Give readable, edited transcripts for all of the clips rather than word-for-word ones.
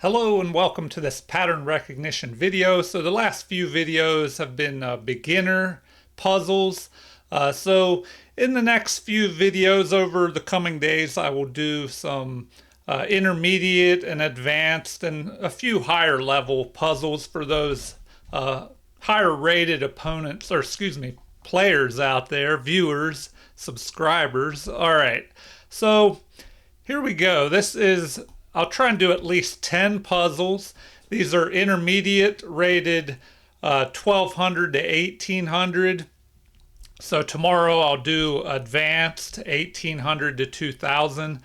Hello and welcome to this pattern recognition video. So the last few videos have been beginner puzzles. So in the next few videos over the coming days, I will do some intermediate and advanced and a few higher level puzzles for those higher rated opponents, or excuse me, players out there, viewers, subscribers. All right. So here we go. I'll try and do at least 10 puzzles. These are intermediate rated 1200 to 1800. So tomorrow I'll do advanced 1800 to 2000.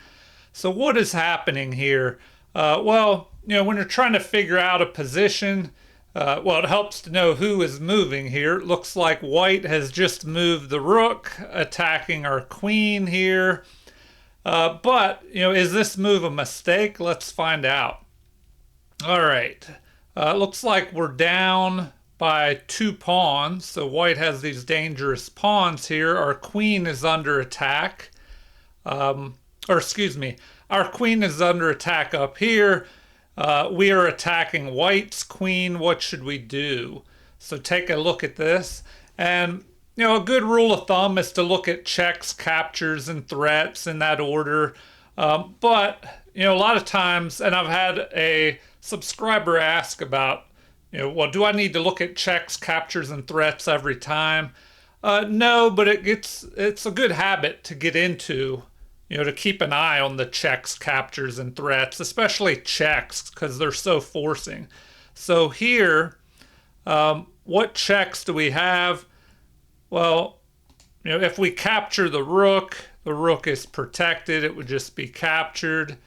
So what is happening here? When you're trying to figure out a position, it helps to know who is moving here. It looks like white has just moved the rook, attacking our queen here. Is this move a mistake? Let's find out. All right. Looks like we're down by 2 pawns. So white has these dangerous pawns here. Our queen is under attack. Our queen is under attack up here. We are attacking white's queen. What should we do? So take a look at this. And a good rule of thumb is to look at checks, captures, and threats in that order. A lot of times, and I've had a subscriber ask about, do I need to look at checks, captures, and threats every time? No, but it's a good habit to get into, to keep an eye on the checks, captures, and threats, especially checks, because they're so forcing. So here, what checks do we have? Well, if we capture the rook is protected. It would just be captured.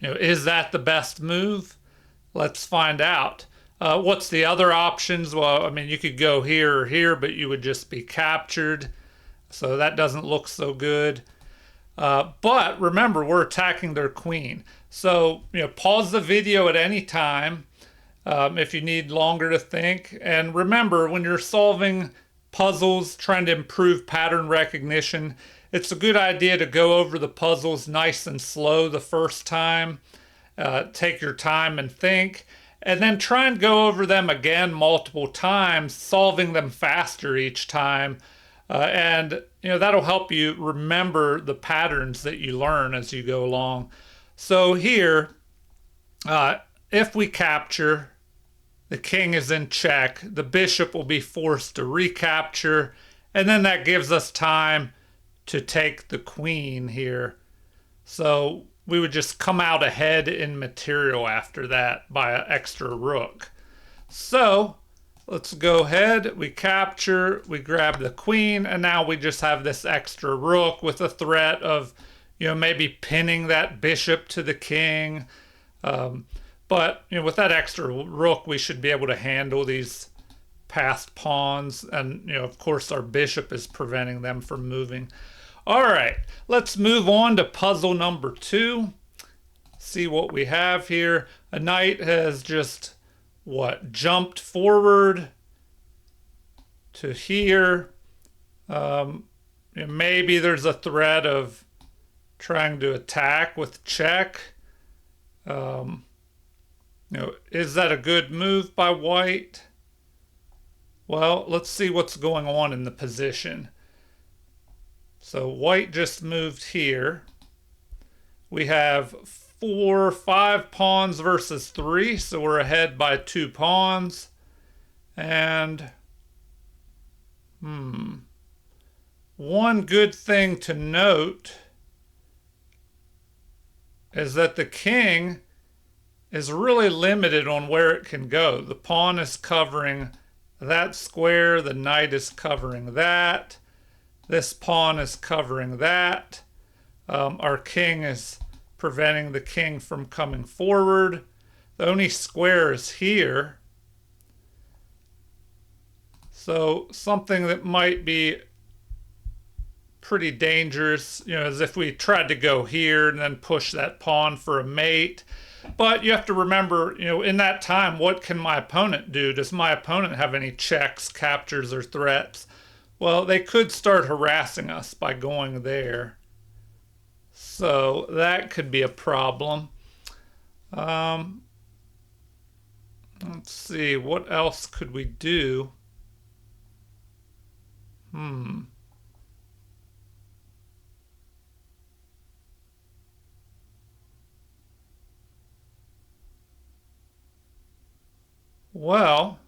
Is that the best move? Let's find out. What's the other options? Well, you could go here or here, but you would just be captured. So that doesn't look so good. But remember, we're attacking their queen. So, pause the video at any time. If you need longer to think. And remember, when you're solving puzzles, trying to improve pattern recognition, it's a good idea to go over the puzzles nice and slow the first time. Take your time and think. And then try and go over them again multiple times, solving them faster each time. That'll help you remember the patterns that you learn as you go along. So here, if we capture, the king is in check, the bishop will be forced to recapture, and then that gives us time to take the queen here. So we would just come out ahead in material after that by an extra rook. So let's go ahead, we capture, we grab the queen, and now we just have this extra rook with a threat of, maybe pinning that bishop to the king. With that extra rook, we should be able to handle these passed pawns. And, of course, our bishop is preventing them from moving. All right, let's move on to puzzle number 2. See what we have here. A knight has just, jumped forward to here. Maybe there's a threat of trying to attack with check. Is that a good move by white? Well, let's see what's going on in the position. So white just moved here. We have 5 pawns versus 3, so we're ahead by 2 pawns. And one good thing to note is that the king is really limited on where it can go. The pawn is covering that square, the knight is covering that, this pawn is covering that. Our king is preventing the king from coming forward. The only square is here. So something that might be pretty dangerous, is if we tried to go here and then push that pawn for a mate. But you have to remember, in that time, what can my opponent do? Does my opponent have any checks, captures, or threats? Well, they could start harassing us by going there. So that could be a problem. Um, let's see, what else could we do? Well,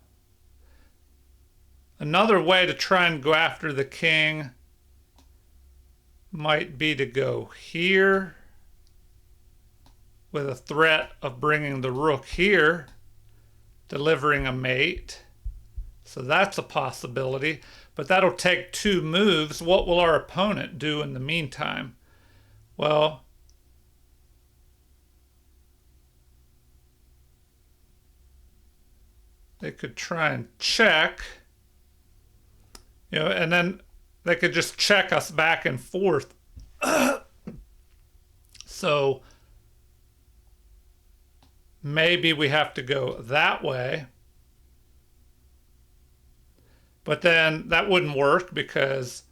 another way to try and go after the king might be to go here with a threat of bringing the rook here, delivering a mate. So that's a possibility, but that'll take 2 moves. What will our opponent do in the meantime? Well, they could try and check, and then they could just check us back and forth. So maybe we have to go that way. But then that wouldn't work because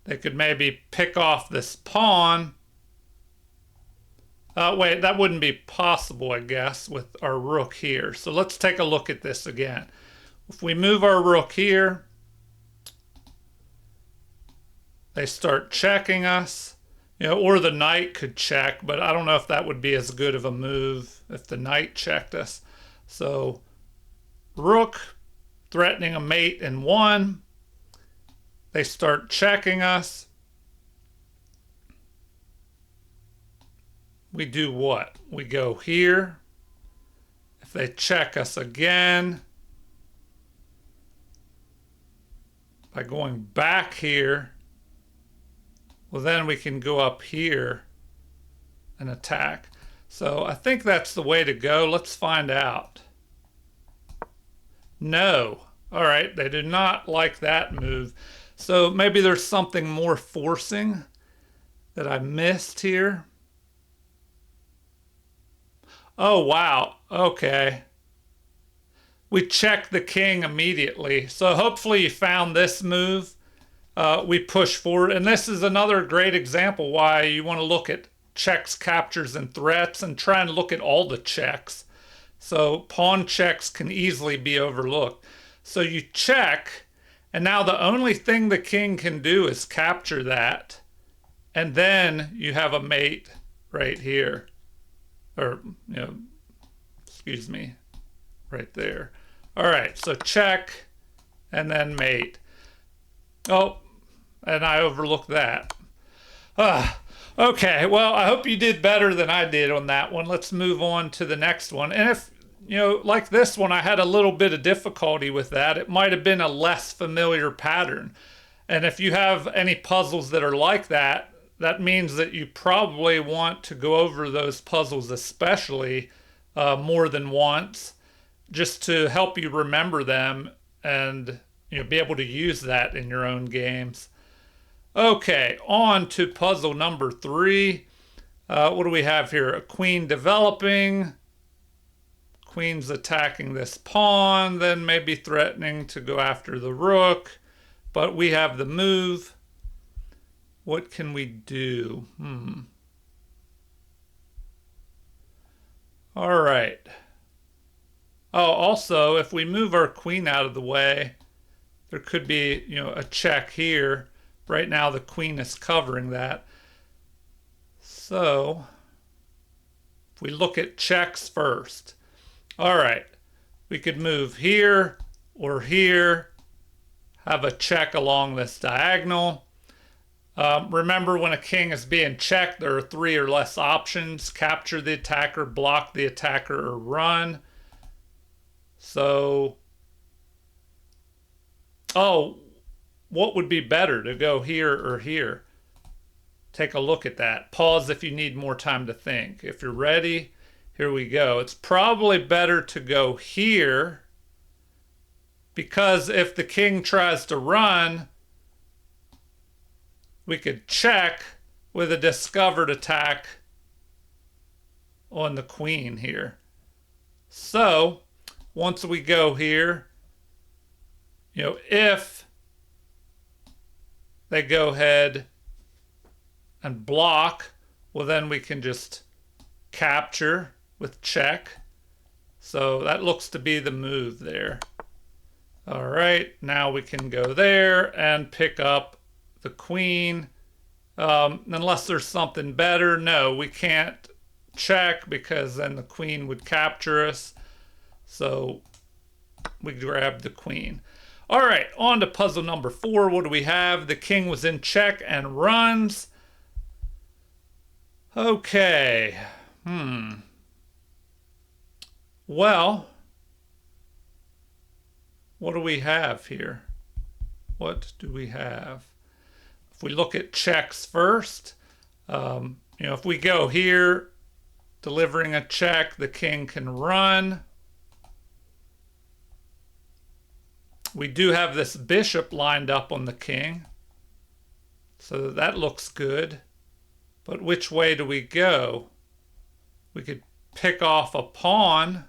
they could maybe pick off this pawn. Wait, that wouldn't be possible, I guess, with our rook here. So let's take a look at this again. If we move our rook here, they start checking us. Or the knight could check, but I don't know if that would be as good of a move if the knight checked us. So rook threatening a mate in 1. They start checking us. We do what? We go here. If they check us again, by going back here, well, then we can go up here and attack. So I think that's the way to go. Let's find out. No. All right, they do not like that move. So maybe there's something more forcing that I missed here. Oh, wow. Okay. We checked the king immediately. So hopefully you found this move. We push forward. And this is another great example why you want to look at checks, captures, and threats and try and look at all the checks. So pawn checks can easily be overlooked. So you check, and now the only thing the king can do is capture that. And then you have a mate right here. Or, excuse me, right there. All right, so check and then mate. Oh, and I overlooked that. Okay, well, I hope you did better than I did on that one. Let's move on to the next one. And if, like this one, I had a little bit of difficulty with that. It might have been a less familiar pattern. And if you have any puzzles that are like that, that means that you probably want to go over those puzzles especially more than once, just to help you remember them and be able to use that in your own games. Okay, on to puzzle number 3. What do we have here? A queen developing. Queen's attacking this pawn, then maybe threatening to go after the rook. But we have the move. What can we do? All right. Oh, also, if we move our queen out of the way, there could be, a check here. Right now, the queen is covering that. So, if we look at checks first. All right. We could move here or here, have a check along this diagonal. Remember, when a king is being checked, there are 3 or less options: capture the attacker, block the attacker, or run. So, what would be better, to go here or here? Take a look at that. Pause if you need more time to think. If you're ready, here we go. It's probably better to go here, because if the king tries to run, we could check with a discovered attack on the queen here. So once we go here, if they go ahead and block, well then we can just capture with check. So that looks to be the move there. All right, now we can go there and pick up the queen. Unless there's something better, no, we can't check because then the queen would capture us. So we grab the queen. All right, on to puzzle number 4. What do we have? The king was in check and runs. Okay. Well, what do we have here? What do we have? If we look at checks first, if we go here, delivering a check, the king can run. We do have this bishop lined up on the king, so that looks good. But which way do we go? We could pick off a pawn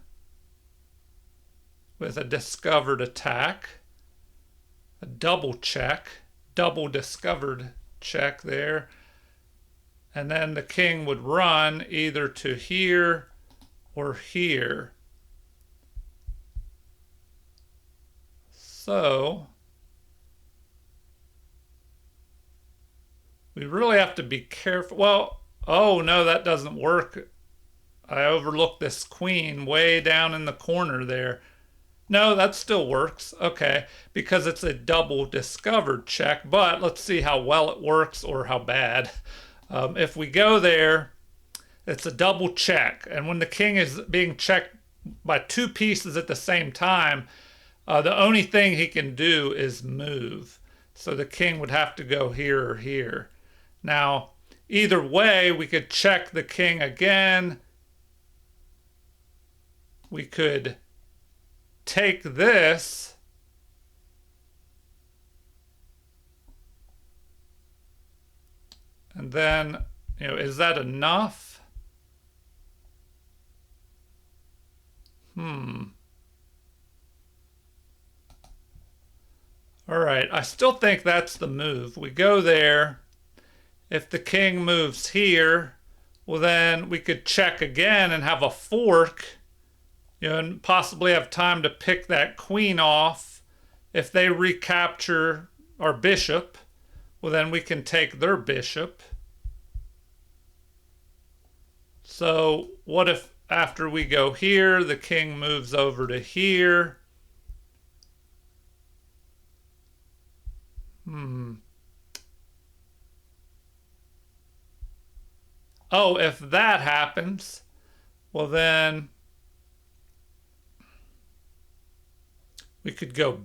with a discovered attack, a double check, double discovered check there. And then the king would run either to here or here. So we really have to be careful. Well, oh no, that doesn't work. I overlooked this queen way down in the corner there. No, that still works. Okay, because it's a double discovered check, but let's see how well it works or how bad. If we go there, it's a double check. And when the king is being checked by 2 pieces at the same time, the only thing he can do is move. So the king would have to go here or here. Now, either way, we could check the king again. We could take this. And then, is that enough? All right, I still think that's the move. We go there. If the king moves here, well then we could check again and have a fork, and possibly have time to pick that queen off. If they recapture our bishop, well then we can take their bishop. So what if after we go here, the king moves over to here? Oh, if that happens, well then we could go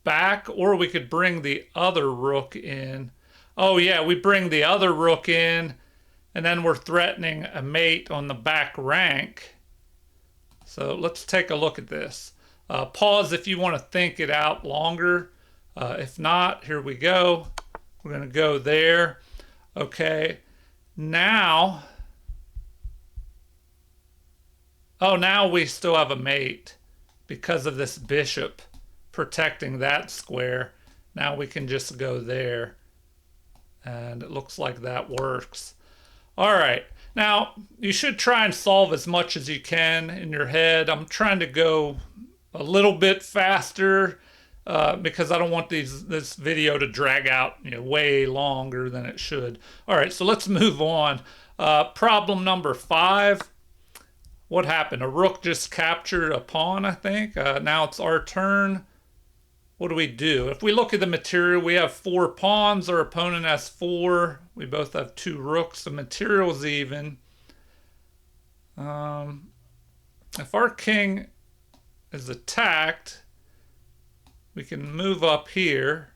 back, or we could bring the other rook in. Oh yeah, we bring the other rook in, and then we're threatening a mate on the back rank. So let's take a look at this. Pause if you want to think it out longer. If not, here we go. We're going to go there. Okay. Now, now we still have a mate because of this bishop protecting that square. Now we can just go there. And it looks like that works. All right. Now, you should try and solve as much as you can in your head. I'm trying to go a little bit faster because I don't want this video to drag out way longer than it should. All right, so let's move on. Problem number 5. What happened? A rook just captured a pawn, I think. Now it's our turn. What do we do? If we look at the material, we have 4 pawns. Our opponent has 4. We both have 2 rooks. The material's even. If our king is attacked, we can move up here.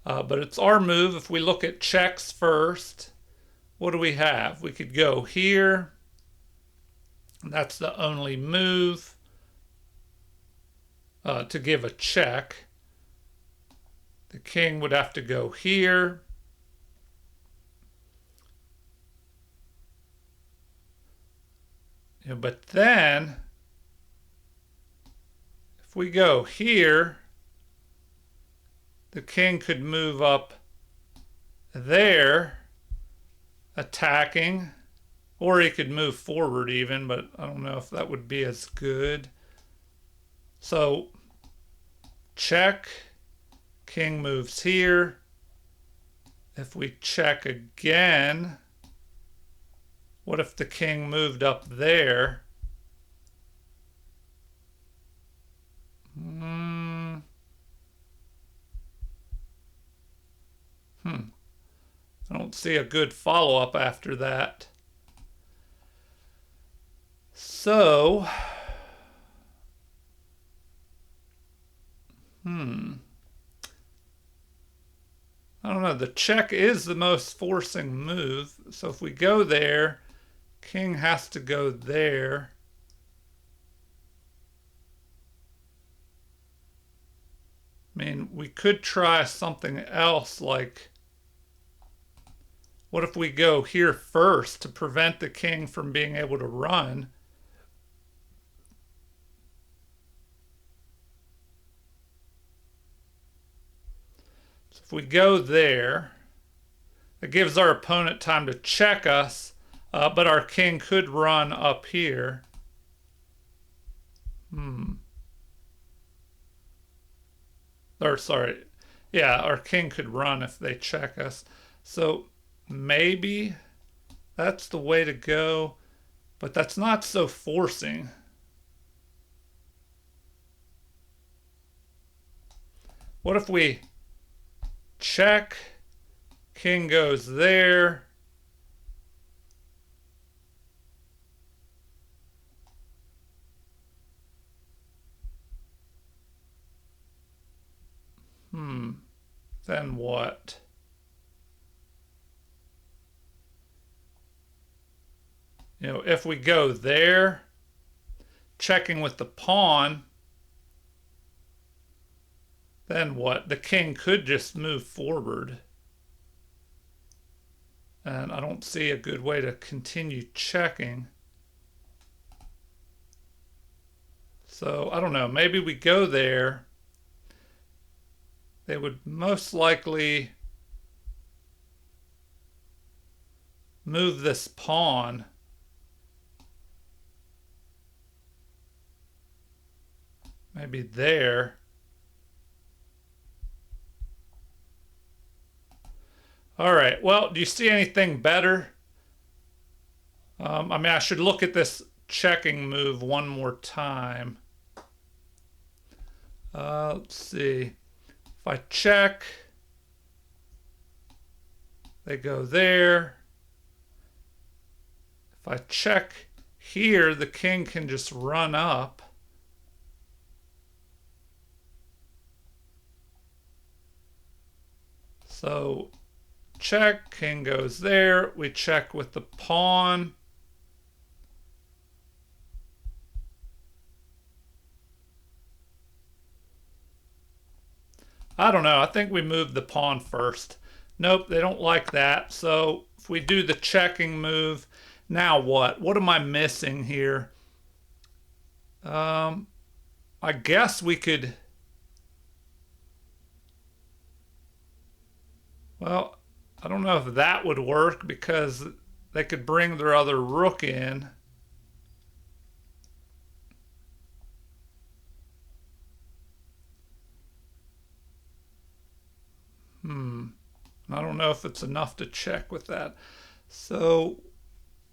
But it's our move. If we look at checks first, what do we have? We could go here. That's the only move to give a check. The king would have to go here. But then, if we go here, the king could move up there. attacking. Or he could move forward even, but I don't know if that would be as good. So check, king moves here. If we check again, what if the king moved up there? I don't see a good follow-up after that. So, I don't know. The check is the most forcing move. So if we go there, king has to go there. I mean, we could try something else, like what if we go here first to prevent the king from being able to run? So if we go there, it gives our opponent time to check us, but our king could run up here. Or sorry, yeah, our king could run if they check us. So maybe that's the way to go, but that's not so forcing. What if we check, king goes there, then what? You know, if we go there, checking with the pawn, then what? The king could just move forward. And I don't see a good way to continue checking. So I don't know, maybe we go there. They would most likely move this pawn. Maybe there. All right, well, do you see anything better? I mean, I should look at this checking move one more time. Let's see. If I check, they go there. If I check here, the king can just run up. So check, king goes there. We check with the pawn. I don't know. I think we moved the pawn first. Nope, they don't like that. So if we do the checking move, now what? What am I missing here? I guess we could... Well, I don't know if that would work because they could bring their other rook in. I don't know if it's enough to check with that. So,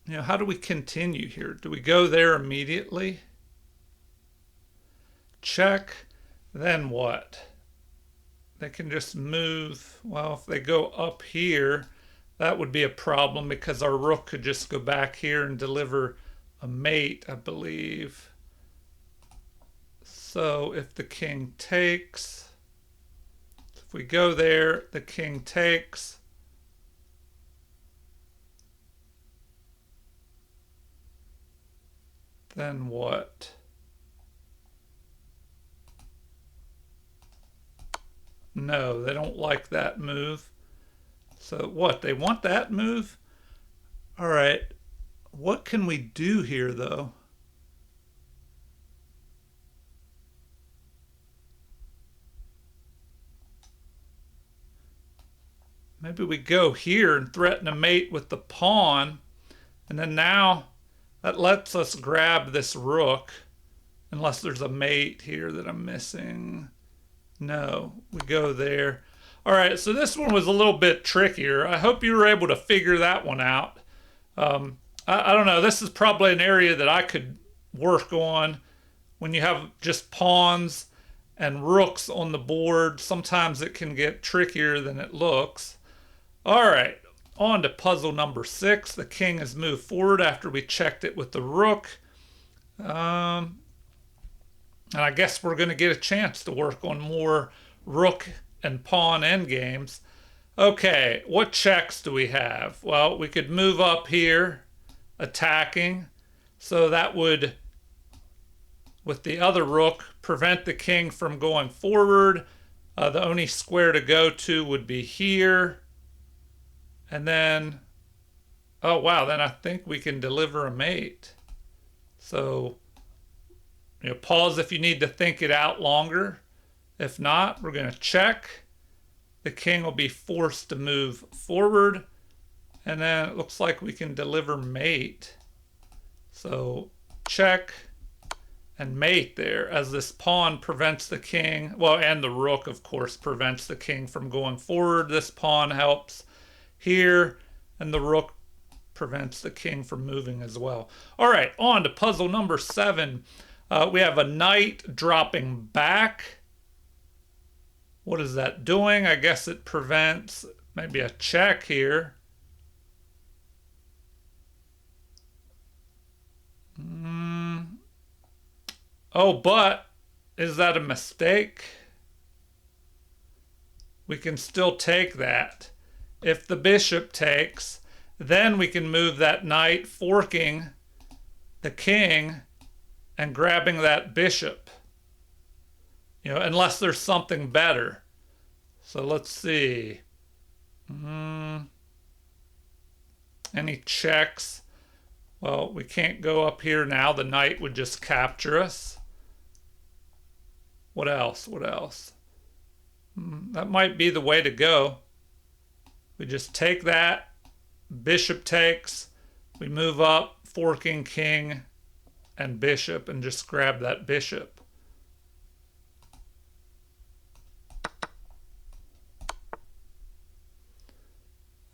you know, how do we continue here? Do we go there immediately? Check, then what? They can just move. Well, if they go up here, that would be a problem because our rook could just go back here and deliver a mate, I believe. So if the king takes, if we go there, the king takes. Then what? No, they don't like that move. So what? They want that move? All right. What can we do here, though? maybe we go here and threaten a mate with the pawn. And then now that lets us grab this rook. Unless there's a mate here that I'm missing. No, we go there. All right, so this one was a little bit trickier. I hope you were able to figure that one out. I don't know. This is probably an area that I could work on when you have just pawns and rooks on the board. Sometimes it can get trickier than it looks. All right, on to puzzle number 6. The king has moved forward after we checked it with the rook. And I guess we're going to get a chance to work on more rook and pawn endgames. Okay, what checks do we have? Well, we could move up here, attacking. So that would, with the other rook, prevent the king from going forward. The only square to go to would be here. And then, oh wow, then I think we can deliver a mate. So, pause if you need to think it out longer. If not, we're going to check. The king will be forced to move forward. And then it looks like we can deliver mate. So check and mate there, as this pawn prevents the king. Well, and the rook, of course, prevents the king from going forward. This pawn helps here. And the rook prevents the king from moving as well. All right, on to puzzle number 7. We have a knight dropping back. What is that doing? I guess it prevents maybe a check here. Oh, but is that a mistake? We can still take that. If the bishop takes, then we can move that knight, forking the king and grabbing that bishop, unless there's something better. So let's see. Any checks? Well, we can't go up here now. The knight would just capture us. What else? What else? That might be the way to go. We just take that. Bishop takes. We move up, forking king and bishop, and just grab that bishop.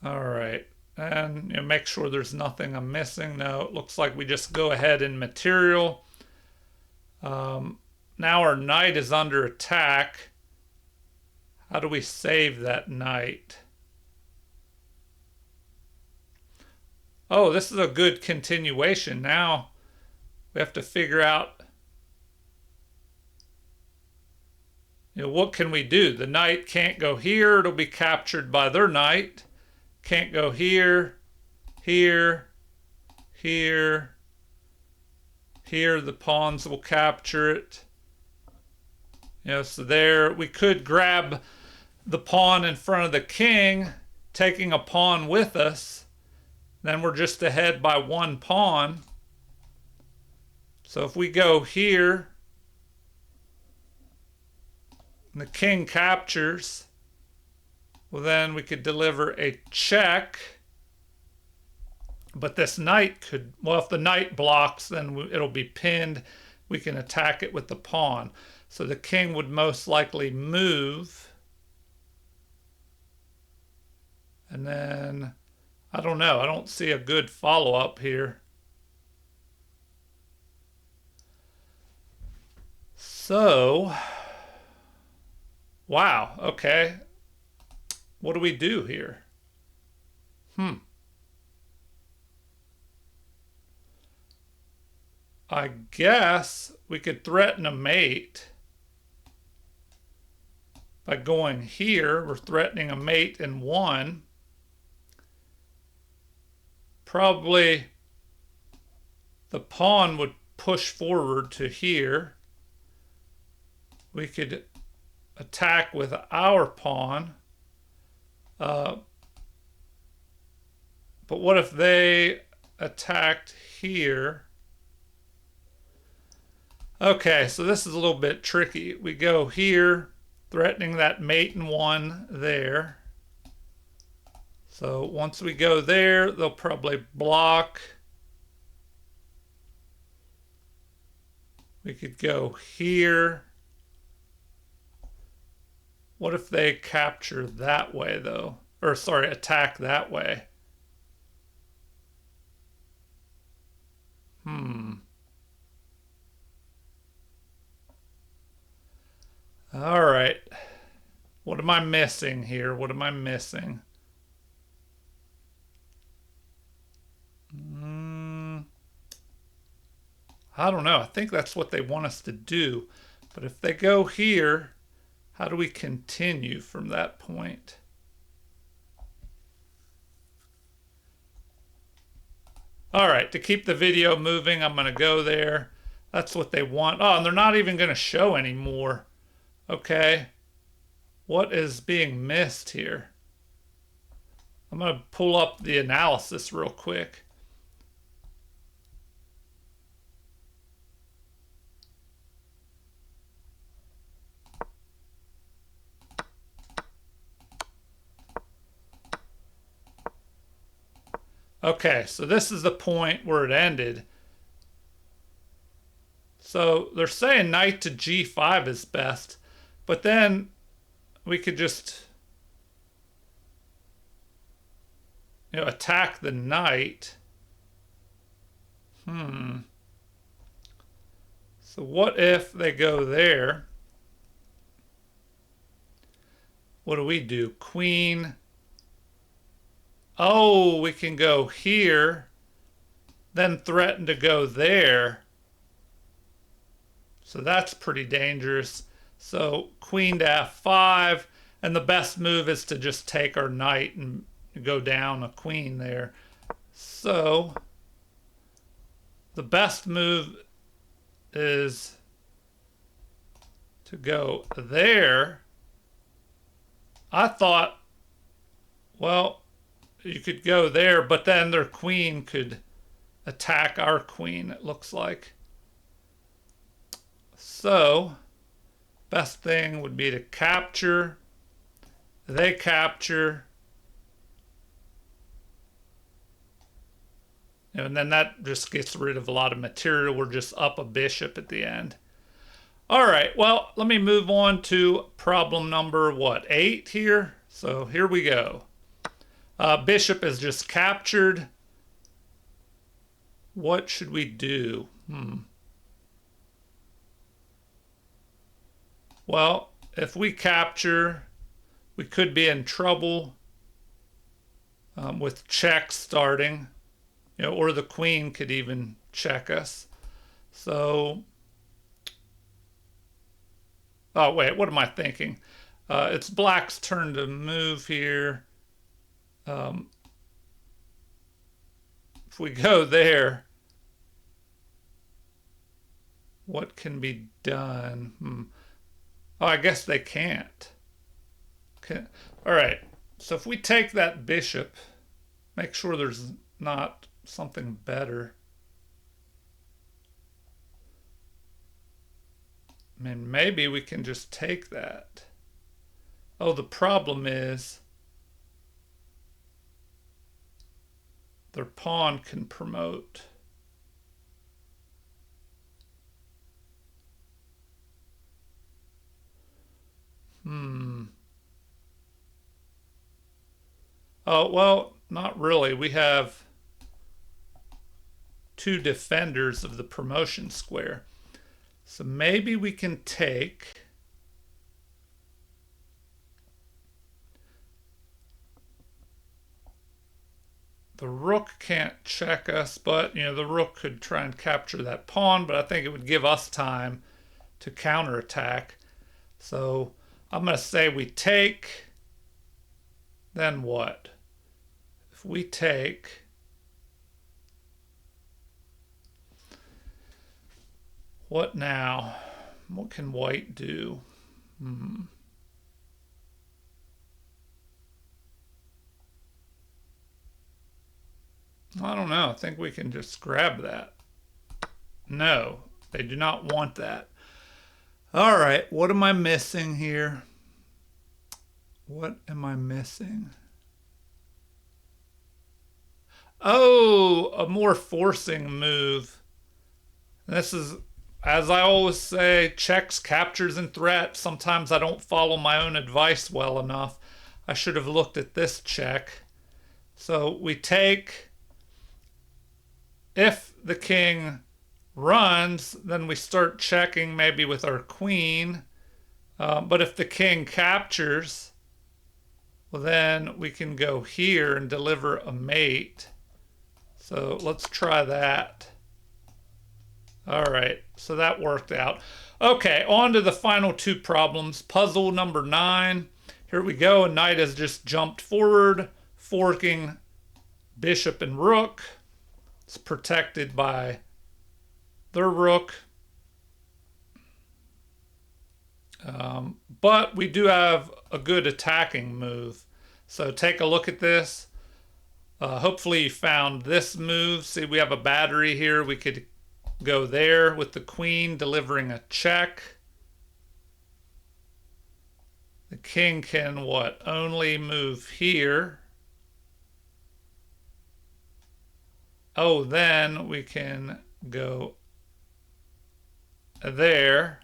All right, and make sure there's nothing I'm missing. No, it looks like we just go ahead in material. Now our knight is under attack. How do we save that knight? Oh, this is a good continuation. Now we have to figure out, what can we do? The knight can't go here. It'll be captured by their knight. Can't go here, here, here, here. The pawns will capture it. So there, we could grab the pawn in front of the king, taking a pawn with us. Then we're just ahead by 1 pawn. So if we go here, and the king captures, well, then we could deliver a check. But this knight could, well, if the knight blocks, then it'll be pinned. We can attack it with the pawn. So the king would most likely move. And then, I don't know. I don't see a good follow-up here. So, wow, okay. What do we do here? I guess we could threaten a mate by going here. We're threatening a mate in 1. Probably the pawn would push forward to here. We could attack with our pawn. But what if they attacked here? Okay, so this is a little bit tricky. We go here, threatening that mate in 1 there. So once we go there, they'll probably block. We could go here. What if they capture that way though? Or sorry, attack that way. All right. What am I missing here? What am I missing? I don't know. I think that's what they want us to do. But if they go here, how do we continue from that point? All right, to keep the video moving, I'm going to go there. That's what they want. Oh, and they're not even going to show anymore. Okay. What is being missed here? I'm going to pull up the analysis real quick. Okay, so this is the point where it ended. So they're saying knight to g5 is best, but then we could just, attack the knight. So what if they go there? What do we do? Queen. Oh, we can go here, then threaten to go there. So that's pretty dangerous. So queen to f5, and the best move is to just take our knight and go down a queen there. So the best move is to go there. I thought, well, you could go there, but then their queen could attack our queen, it looks like. So, best thing would be to capture. They capture. And then that just gets rid of a lot of material. We're just up a bishop at the end. All right, well, let me move on to problem number, 8 here? So here we go. Bishop is just captured. What should we do? Well, if we capture, we could be in trouble with checks starting, or the queen could even check us. So, oh wait, what am I thinking? It's black's turn to move here. If we go there, what can be done? Oh, I guess they can't. Okay. All right. So if we take that bishop, make sure there's not something better. I mean, maybe we can just take that. Oh, the problem is their pawn can promote. Oh, well, not really. We have two defenders of the promotion square. So maybe we can take the rook can't check us, but the rook could try and capture that pawn, but I think it would give us time to counterattack. So I'm going to say we take, then what? If we take, what now? What can white do? I don't know. I think we can just grab that. No, they do not want that. All right, what am I missing here? What am I missing? Oh, a more forcing move. This is, as I always say, checks, captures, and threats. Sometimes I don't follow my own advice well enough. I should have looked at this check. So we take, if the king runs, then we start checking maybe with our queen. But if the king captures, well, then we can go here and deliver a mate. So let's try that. All right, so that worked out. Okay, on to the final two problems. Puzzle number 9. Here we go. A knight has just jumped forward, forking bishop and rook. It's protected by their rook. But we do have a good attacking move. So take a look at this. Hopefully you found this move. See, we have a battery here. We could go there with the queen delivering a check. The king can what? Only move here. Oh, then we can go there.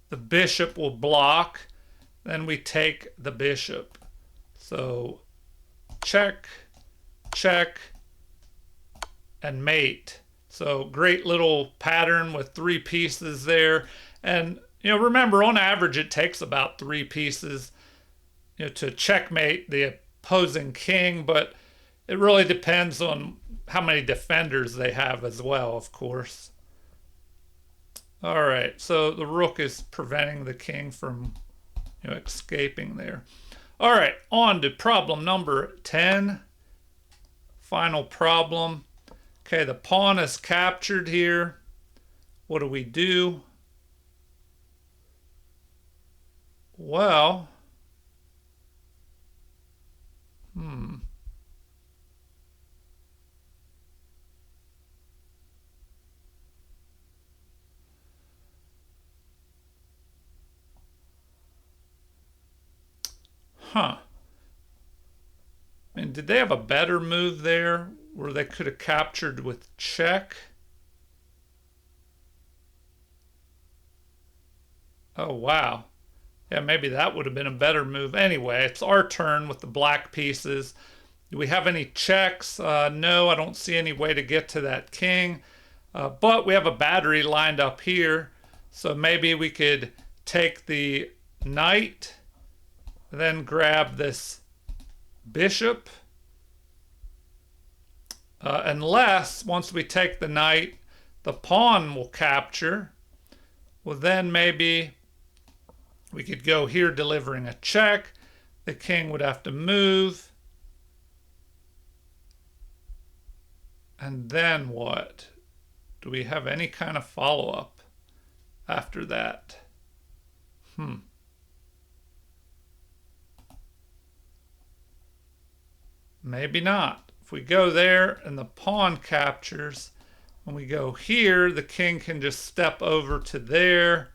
The bishop will block. Then we take the bishop. So check, check, and mate. So great little pattern with 3 pieces there. And, remember, on average, it takes about 3 pieces, to checkmate the opposing king, but it really depends on how many defenders they have as well, of course. All right, so the rook is preventing the king from, escaping there. All right, on to problem number 10. Final problem. Okay, the pawn is captured here. What do we do? Well, Huh. And did they have a better move there where they could have captured with check? Oh, wow. Yeah, maybe that would have been a better move. Anyway, it's our turn with the black pieces. Do we have any checks? No, I don't see any way to get to that king. But we have a battery lined up here. So maybe we could take the knight, then grab this bishop. Unless, once we take the knight, the pawn will capture. Well, then maybe we could go here delivering a check. The king would have to move. And then what? Do we have any kind of follow-up after that? Maybe not. If we go there and the pawn captures, when we go here, the king can just step over to there.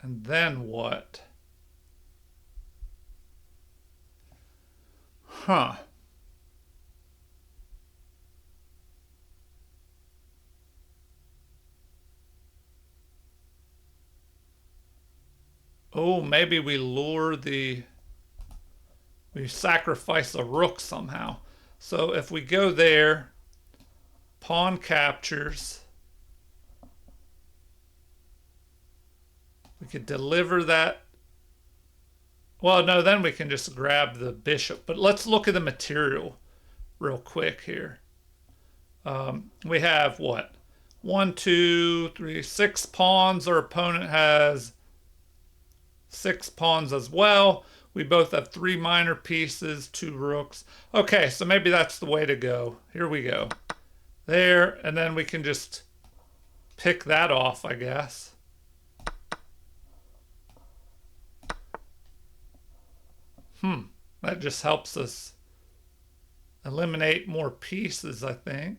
And then what? Huh. Oh, maybe we sacrifice a rook somehow. So if we go there, pawn captures. We could deliver that. Well, no, then we can just grab the bishop. But let's look at the material real quick here. We have what? 1, 2, 3, 6 pawns. Our opponent has 6 pawns as well. We both have 3 minor pieces, 2 rooks. Okay, so maybe that's the way to go. Here we go. There, and then we can just pick that off, I guess. That just helps us eliminate more pieces, I think.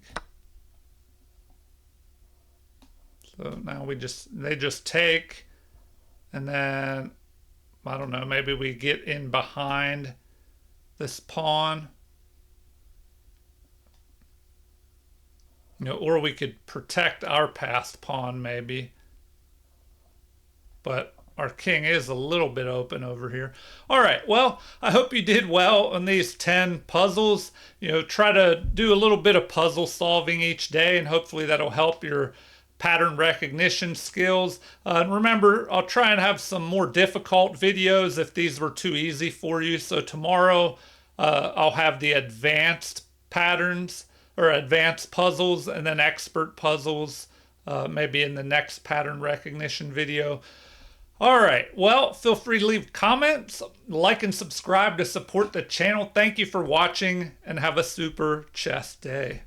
So now they just take, and then I don't know, maybe we get in behind this pawn. You know, or we could protect our passed pawn maybe. But our king is a little bit open over here. All right, well, I hope you did well on these 10 puzzles. You know, try to do a little bit of puzzle solving each day, and hopefully that'll help your pattern recognition skills. And remember, I'll try and have some more difficult videos if these were too easy for you. So tomorrow I'll have the advanced patterns or advanced puzzles, and then expert puzzles maybe in the next pattern recognition video. All right, well, feel free to leave comments, like and subscribe to support the channel. Thank you for watching, and have a super chess day.